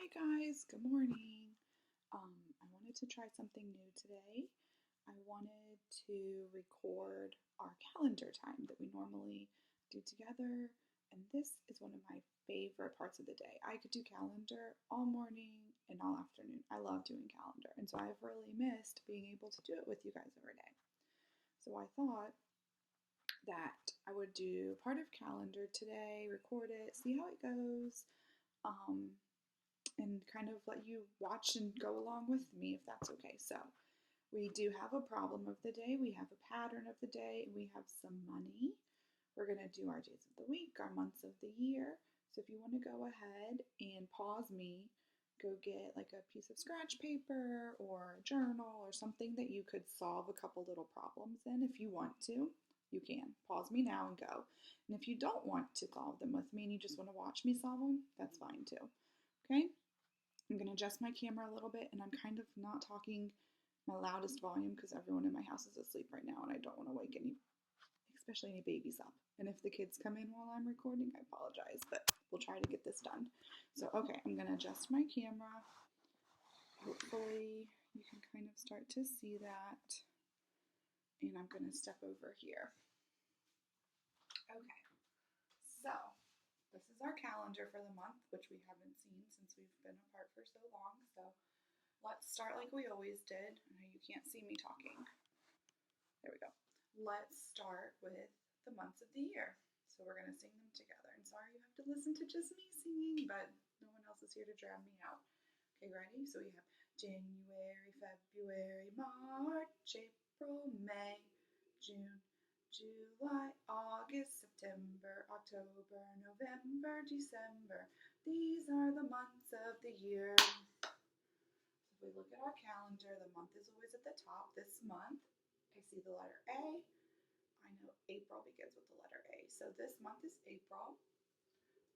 Hi guys, good morning. I wanted to try something new today. I wanted to record our calendar time that we normally do together, and this is one of my favorite parts of the day. I could do calendar all morning and all afternoon. I love doing calendar, and so I've really missed being able to do it with you guys every day. So I thought that I would do part of calendar today, record it, see how it goes. And kind of let you watch and go along with me if that's okay. So, we do have a problem of the day, we have a pattern of the day, and we have some money. We're going to do our days of the week, our months of the year. So, if you want to go ahead and pause me, go get like a piece of scratch paper or a journal or something that you could solve a couple little problems in if you want to. You can pause me now and go. And if you don't want to solve them with me and you just want to watch me solve them, that's fine too. Okay? I'm going to adjust my camera a little bit, and I'm kind of not talking my loudest volume because everyone in my house is asleep right now, and I don't want to wake especially any babies up. And if the kids come in while I'm recording, I apologize, but we'll try to get this done. So, okay, I'm going to adjust my camera. Hopefully you can kind of start to see that. And I'm going to step over here. Okay, so this is our calendar for the month, which we haven't seen since we've been apart for so long. So let's start like we always did. I know you can't see me talking. There we go. Let's start with the months of the year. So we're going to sing them together. And sorry you have to listen to just me singing, but no one else is here to drown me out. Okay, ready? So we have January, February, March, April, May, June, July, August, September, October, November, December. These are the months of the year. So if we look at our calendar, the month is always at the top. This month, I see the letter A. I know April begins with the letter A. So this month is April.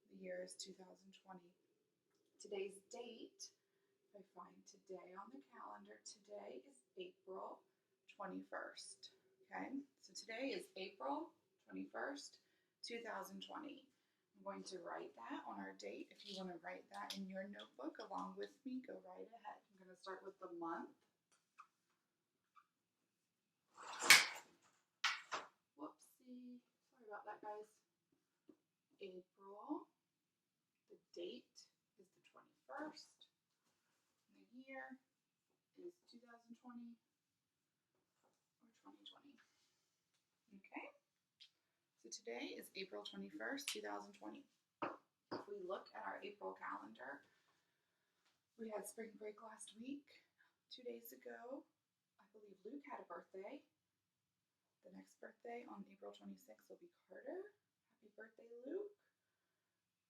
The year is 2020. Today's date, if I find today on the calendar, today is April 21st. Okay, so today is April 21st, 2020. I'm going to write that on our date. If you want to write that in your notebook along with me, go right ahead. I'm going to start with the month. Whoopsie. Sorry about that, guys. April. The date is the 21st. And the year is 2020 or 2020. Okay. So today is April 21st, 2020. If we look at our April calendar, we had spring break last week. 2 days ago, I believe Luke had a birthday. The next birthday on April 26th will be Carter. Happy birthday, Luke.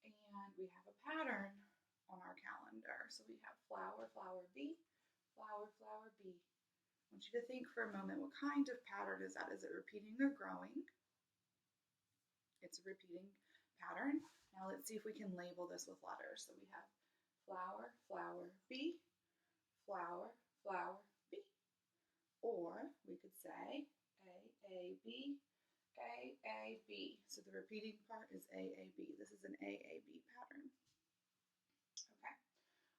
And we have a pattern on our calendar. So we have flower, flower, bee, flower, flower, bee. I want you to think for a moment, what kind of pattern is that? Is it repeating or growing? It's a repeating pattern. Now let's see if we can label this with letters. So we have flower, flower, bee, flower, flower, bee. Or we could say A, B, A, B. So the repeating part is A, B. This is an A, B pattern. Okay.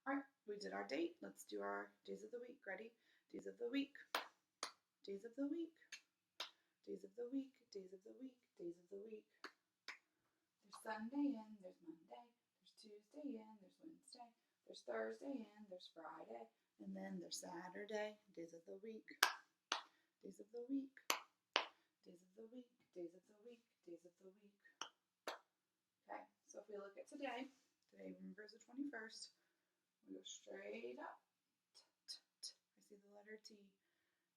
All right, we did our date. Let's do our days of the week. Ready? Days of the week. Days of the week. Days of the week. Days of the week. Days of the week. There's Sunday in, there's Monday, there's Tuesday in, there's Wednesday, there's Thursday in, there's Friday, and then there's Saturday. Days of the week. Days of the week. Days of the week. Days of the week. Days of the week. Okay, so if we look at today, remember is the 21st. We go straight up. I see the letter T.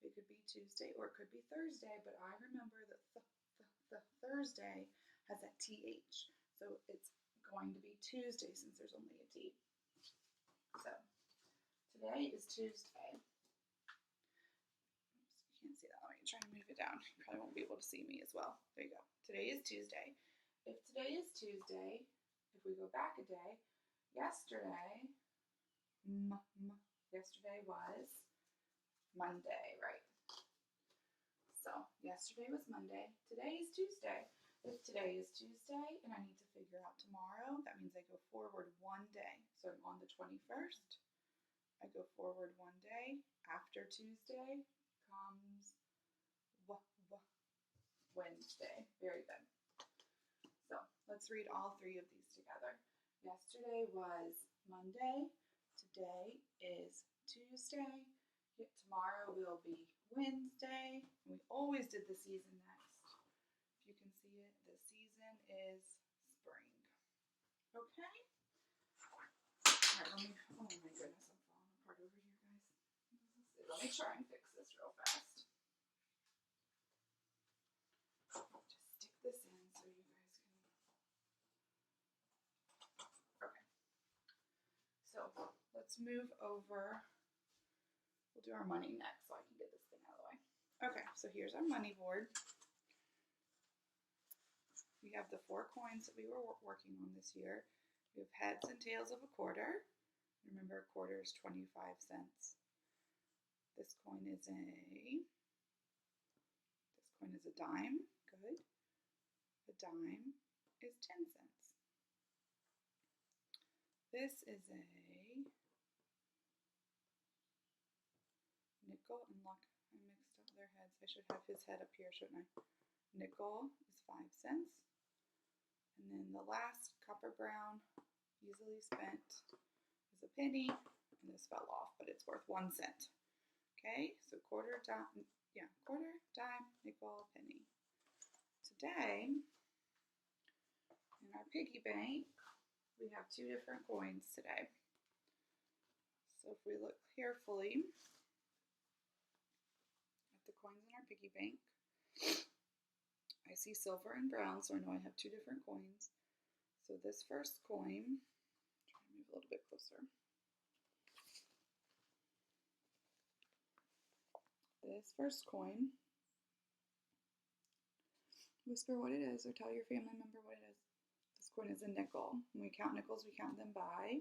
It could be Tuesday or it could be Thursday, but I remember that the Thursday has that TH. So it's going to be Tuesday since there's only a T. So today is Tuesday. Oops, you can't see that. Let me try to move it down. You probably won't be able to see me as well. There you go. Today is Tuesday. If today is Tuesday, if we go back a day, yesterday was Monday, right? So yesterday was Monday. Today is Tuesday. If today is Tuesday and I need to figure out tomorrow, that means I go forward one day. So So I'm on the 21st. I go forward one day. After Tuesday comes Wednesday. Very good. So let's read all three of these together. Yesterday was Monday. Today is Tuesday. Tomorrow will be Wednesday. We always did the season next. If you can see it, the season is spring. Okay? Alright, oh my goodness, I'm falling apart over here, guys. Let me try and fix this real fast. Just stick this in so you guys can. Okay. So let's move over. We'll do our money next so I can get this thing out of the way. Okay, so here's our money board. We have the 4 coins that we were working on this year. We have heads and tails of a quarter. Remember, a quarter is 25 cents. This coin is a dime. Good. A dime is 10 cents. This is a nickel, and look, I mixed up their heads. I should have his head up here, shouldn't I? Nickel is 5 cents. And then the last copper brown, easily spent, is a penny, and this fell off, but it's worth 1 cent. Okay, so quarter, dime, nickel, penny. Today, in our piggy bank, we have 2 different coins today. So if we look carefully at the coins in our piggy bank, I see silver and brown, so I know I have 2 different coins. So this first coin, try to move a little bit closer. This first coin, whisper what it is or tell your family member what it is. This coin is a nickel. When we count nickels, we count them by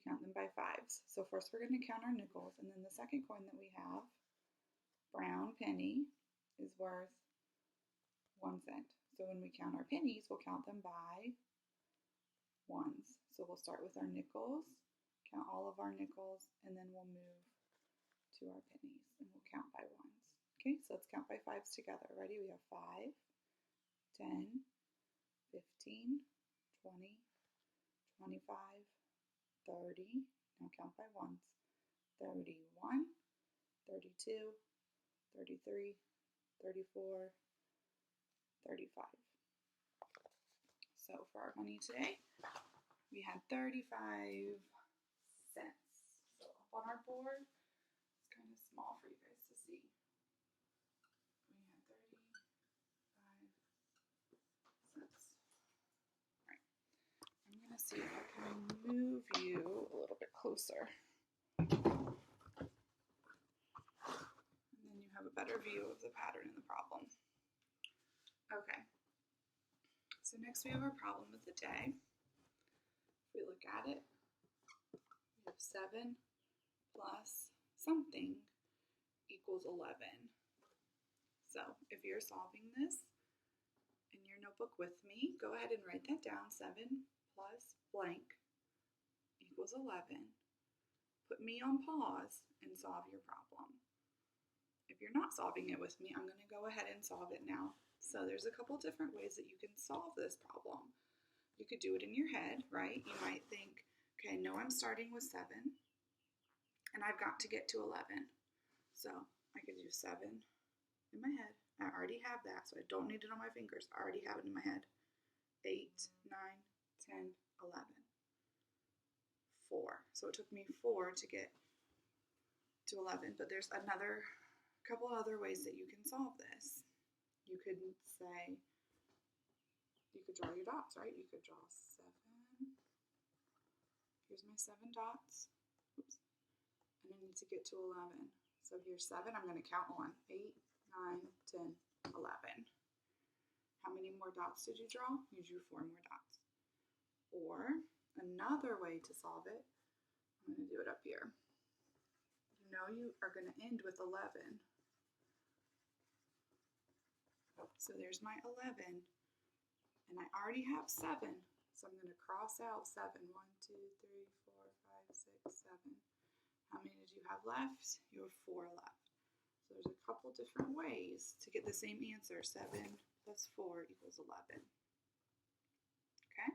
5s. So first we're going to count our nickels, and then the second coin that we have, brown penny, is worth 1 cent. So when we count our pennies, we'll count them by 1s. So we'll start with our nickels, count all of our nickels, and then we'll move to our pennies, and we'll count by 1s. Okay, so let's count by 5s together. Ready? We have 5, 10, 15, 20, 25, 30. Now count by 1s. 31, 32, 33, 34, 35. So for our money today, we had 35 cents. So up on our board, it's kind of small for you guys to see. We had 35 cents. All right. I'm going to see if I can move you a little bit closer. And then you have a better view of the pattern in the problem. Okay. So next we have our problem of the day. If we look at it, we have 7 plus something equals 11. So if you're solving this in your notebook with me, go ahead and write that down. 7 plus blank equals 11. Put me on pause and solve your problem. If you're not solving it with me, I'm going to go ahead and solve it now. So there's a couple different ways that you can solve this problem. You could do it in your head, right? You might think, okay, no, I'm starting with 7, and I've got to get to 11. So I could do 7 in my head. I already have that, so I don't need it on my fingers. I already have it in my head. 8, 9, 10, 11. 4. So it took me 4 to get to 11, but there's another couple other ways that you can solve this. You could say, you could draw your dots, right? You could draw 7. Here's my 7 dots. Oops. And I need to get to 11. So here's 7. I'm going to count on 8, 9, 10, 11. How many more dots did you draw? You drew 4 more dots. Or another way to solve it, I'm going to do it up here. You know you are going to end with 11. So there's my 11, and I already have 7 So I'm going to cross out 7. 1, 2, 3, 4, 5, 6, 7. How many did you have left? You have 4 left. So there's a couple different ways to get the same answer. 7 plus 4 equals 11. Okay?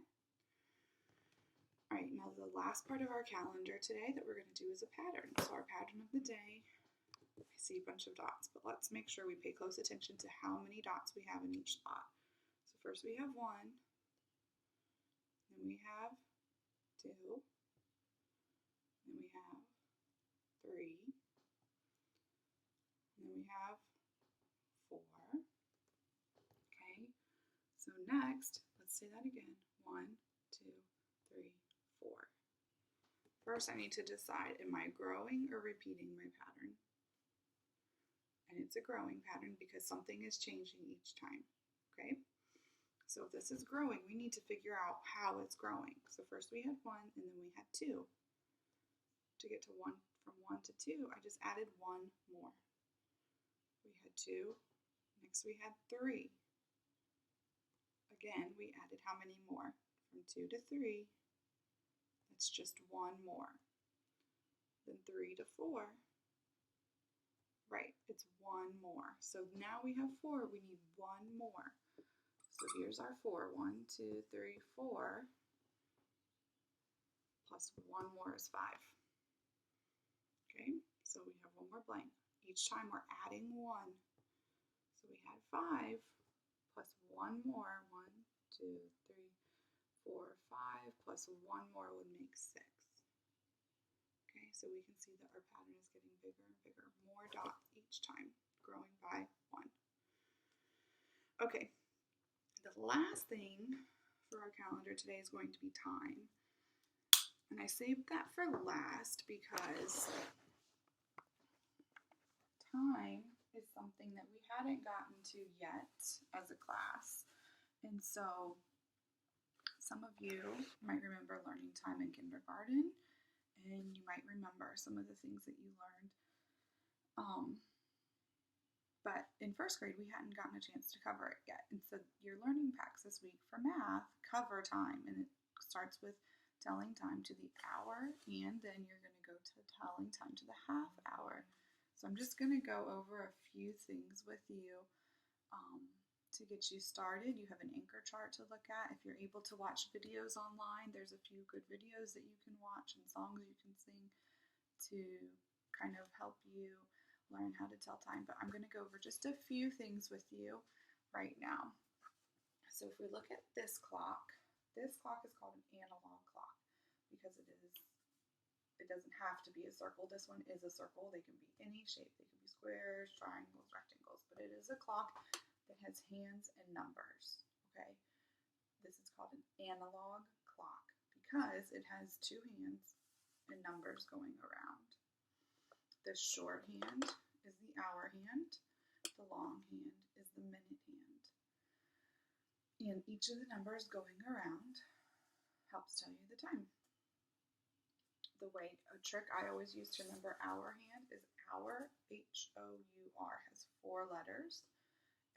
All right, now the last part of our calendar today that we're going to do is a pattern. So our pattern of the day, I see a bunch of dots, but let's make sure we pay close attention to how many dots we have in each spot. So first we have 1, then we have 2, then we have 3, and then we have 4. Okay, so next, let's say that again. 1, 2, 3, 4. First, I need to decide, am I growing or repeating my pattern? And it's a growing pattern because something is changing each time, okay? So if this is growing, we need to figure out how it's growing. So first we had 1, and then we had 2. To get to 1, from 1 to 2, I just added 1 more. We had 2, next we had 3. Again, we added how many more? From 2 to 3, that's just 1 more. Then 3 to 4, right, it's 1 more. So now we have 4, we need 1 more. So here's our 4, 1, 2, 3, 4, plus 1 more is 5. Okay, so we have 1 more blank. Each time we're adding 1. So we had 5 plus 1 more, 1, 2, 3, 4, 5, plus 1 more would make 6. Okay, so we can see that our pattern is getting bigger and bigger. More dots each time, growing by 1. Okay, the last thing for our calendar today is going to be time. And I saved that for last because time is something that we hadn't gotten to yet as a class. And so some of you might remember learning time in kindergarten, and you might remember some of the things that you learned. But in first grade, we hadn't gotten a chance to cover it yet. And so your learning packs this week for math cover time, and it starts with telling time to the hour, and then you're going to go to telling time to the half hour. So I'm just going to go over a few things with you to get you started. You have an anchor chart to look at. If you're able to watch videos online, there's a few good videos that you can watch and songs you can sing to kind of help you learn how to tell time. But I'm going to go over just a few things with you right now. So if we look at this clock is called an analog clock because it doesn't have to be a circle. This one is a circle. They can be any shape. They can be squares, triangles, rectangles, but it is a clock that has hands and numbers, okay? This is called an analog clock because it has 2 hands and numbers going around. The short hand is the hour hand. The long hand is the minute hand. And each of the numbers going around helps tell you the time. The way, a trick I always use to remember hour hand is hour, H-O-U-R, has 4 letters.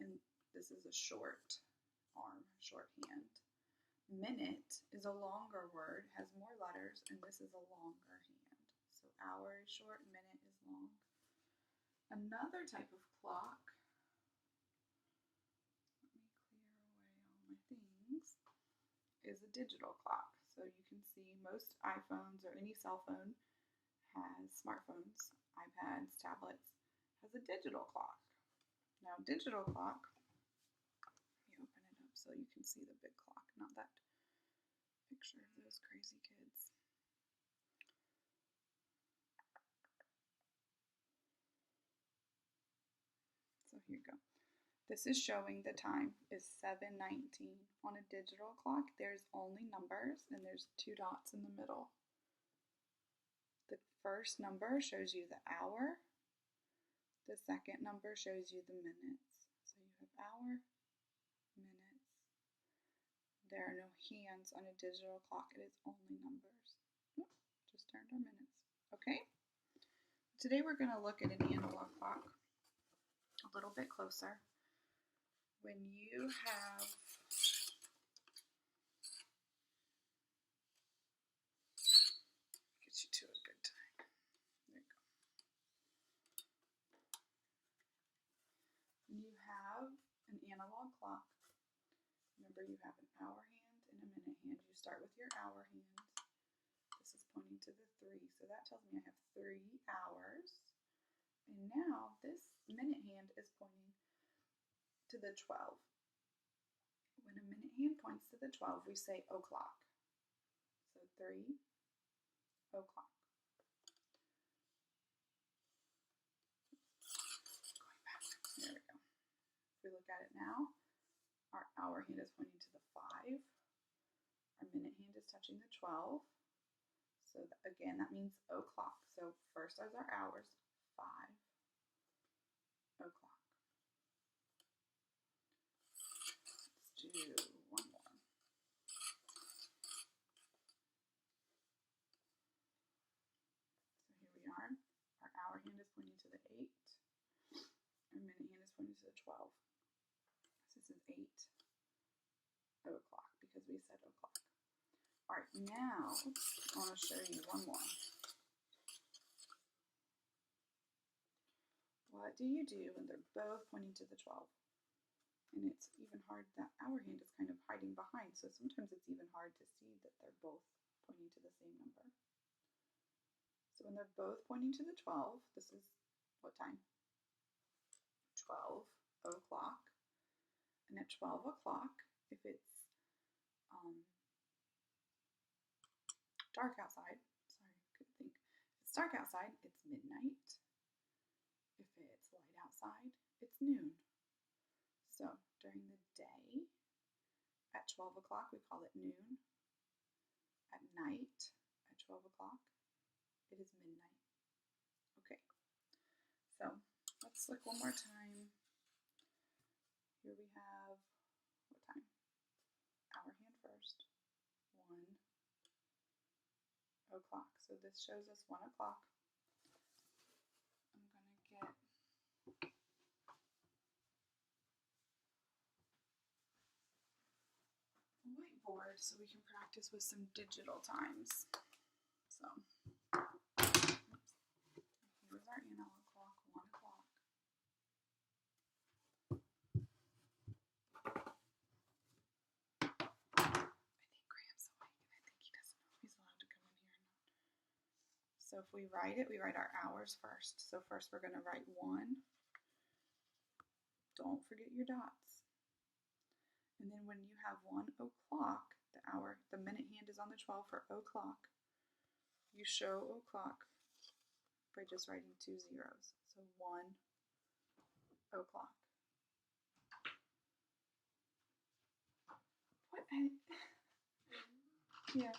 And this is a short arm, short hand. Minute is a longer word, has more letters, and this is a longer hand. So hour is short, minute is long. Another type of clock, let me clear away all my things, is a digital clock. So you can see most iPhones or any cell phone has smartphones, iPads, tablets, has a digital clock. Now, digital clock, let me open it up so you can see the big clock, not that picture of those crazy kids. So here you go. This is showing the time is 7:19. On a digital clock, there's only numbers and there's 2 dots in the middle. The first number shows you the hour. The second number shows you the minutes. So you have hour, minutes. There are no hands on a digital clock. It is only numbers. Oh, just turned our minutes. Okay? Today we're going to look at an analog clock a little bit closer. When you have o'clock. Remember, you have an hour hand and a minute hand. You start with your hour hand. This is pointing to the 3, so that tells me I have 3 hours. And now this minute hand is pointing to the 12. When a minute hand points to the 12, we say o'clock. So 3 o'clock. Going backwards. There we go. If we look at it now, our hour hand is pointing to the 5. Our minute hand is touching the 12. So again, that means o'clock. So first is our hours, 5 o'clock. Let's do one more. So here we are. Our hour hand is pointing to the 8. Our minute hand is pointing to the 12. So this is 8 o'clock because we said o'clock. All right, now I want to show you one more. What do you do when they're both pointing to the 12? And it's even hard, that hour hand is kind of hiding behind, so sometimes it's even hard to see that they're both pointing to the same number. So when they're both pointing to the 12, this is what time? 12 o'clock. And at 12 o'clock, if it's dark outside, sorry, couldn't think. If it's dark outside, it's midnight. If it's light outside, it's noon. So during the day, at 12 o'clock, we call it noon. At night, at 12 o'clock, it is midnight. Okay, so let's look one more time. Here we have, what time? Hour hand first, 1 o'clock. So this shows us 1 o'clock. I'm going to get a whiteboard so we can practice with some digital times. So, here's our analog clock, 1 o'clock. I think Graham's awake and I think he doesn't know if he's allowed to come in here or not. So if we write it, we write our hours first. So first we're going to write 1. Don't forget your dots. And then when you have 1 o'clock, the minute hand is on the 12 for o'clock. You show o'clock by just writing 2 zeros. So 1 o'clock. What? Yeah.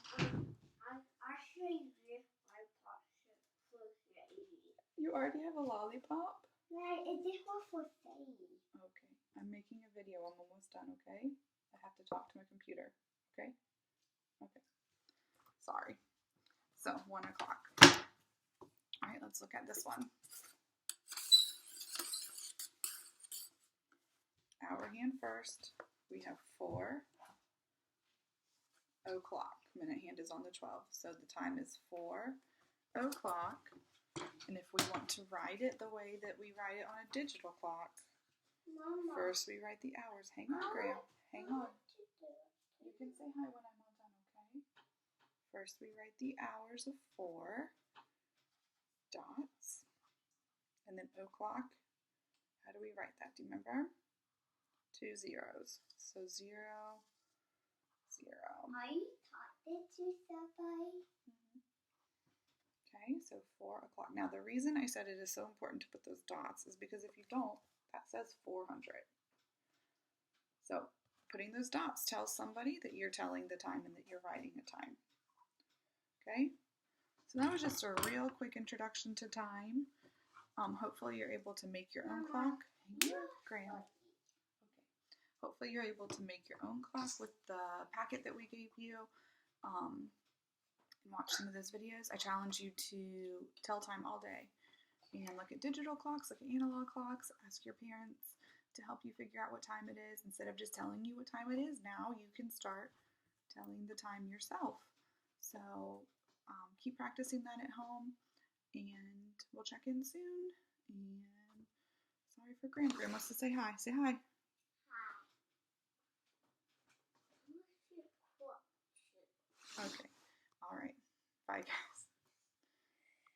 Actually, this lollipop should close your 80. You already have a lollipop? Right, this was for Sadie. Okay, I'm making a video. I'm almost done, okay? I have to talk to my computer, okay? Okay. Sorry. So, 1 o'clock. All right, let's look at this one. Hour hand first. We have 4 o'clock. Minute hand is on the 12. So the time is 4 o'clock. And if we want to write it the way that we write it on a digital clock, Mama, first we write the hours. Hang on, Graham. Hang on. You can say hi when I'm all done, okay? First we write the hours of 4 dots. And then o'clock, how do we write that? Do you remember? 2 zeros. So 0, 0. I taught it to somebody. Okay, so 4 o'clock. Now the reason I said it is so important to put those dots is because if you don't, that says 400. So putting those dots tells somebody that you're telling the time and that you're writing the time. Okay, so that was just a real quick introduction to time. Hopefully you're able to make your own clock. Hang on, Graham. Okay. Hopefully you're able to make your own clock with the packet that we gave you. And watch some of those videos. I challenge you to tell time all day and look at digital clocks, look at analog clocks, ask your parents to help you figure out what time it is. Instead of just telling you what time it is, now you can start telling the time yourself. So keep practicing that at home, and we'll check in soon. And sorry for Graham. Graham wants to say hi. Say hi. Hi. Okay. All right. Bye, guys.